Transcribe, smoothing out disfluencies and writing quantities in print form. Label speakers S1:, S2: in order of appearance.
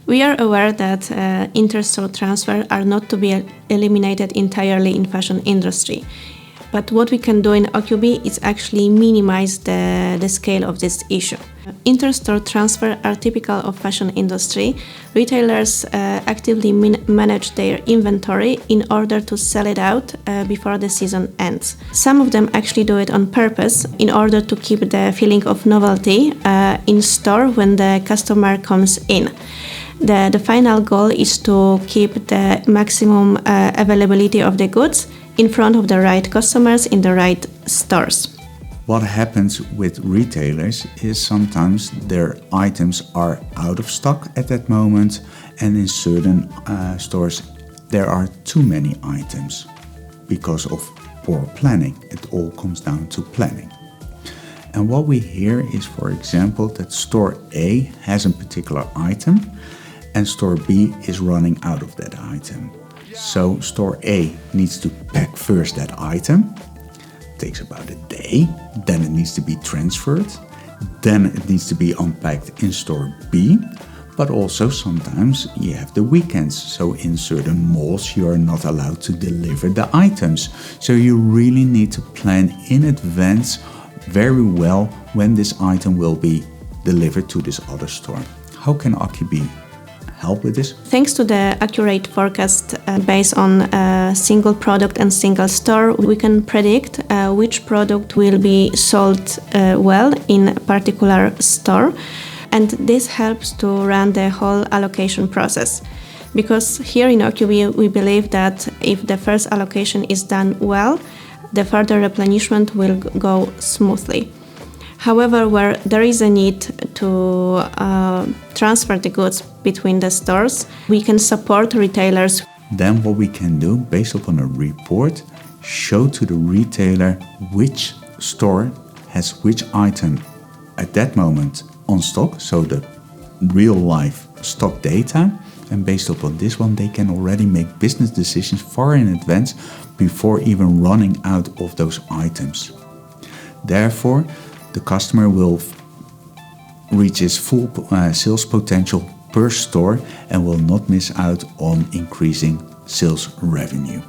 S1: We are aware that inter-store transfer are not to be eliminated entirely in fashion industry. But what we can do in Occubee is actually minimize the scale of this issue. Inter-store transfer are typical of fashion industry. Retailers actively manage their inventory in order to sell it out before the season ends. Some of them actually do it on purpose in order to keep the feeling of novelty in store when the customer comes in. The final goal is to keep the maximum availability of the goods in front of the right customers in the right stores.
S2: What happens with retailers is sometimes their items are out of stock at that moment, and in certain stores there are too many items because of poor planning. It all comes down to planning. And what we hear is, for example, that store A has a particular item and store B is running out of that item. So store A needs to pack first that item, takes about a day, then it needs to be transferred, then it needs to be unpacked in store B, but also sometimes you have the weekends, so in certain malls you are not allowed to deliver the items. So you really need to plan in advance very well when this item will be delivered to this other store. How can Occubee help with this?
S1: Thanks to the accurate forecast based on a single product and single store, we can predict which product will be sold well in a particular store, and this helps to run the whole allocation process. Because here in Occubee we believe that if the first allocation is done well, the further replenishment will go smoothly. However, where there is a need to transfer the goods between the stores, we can support retailers.
S2: Then what we can do, based upon a report, show to the retailer which store has which item at that moment on stock, so the real life stock data, and based upon this one they can already make business decisions far in advance before even running out of those items. Therefore, the customer will reach his full sales potential per store and will not miss out on increasing sales revenue.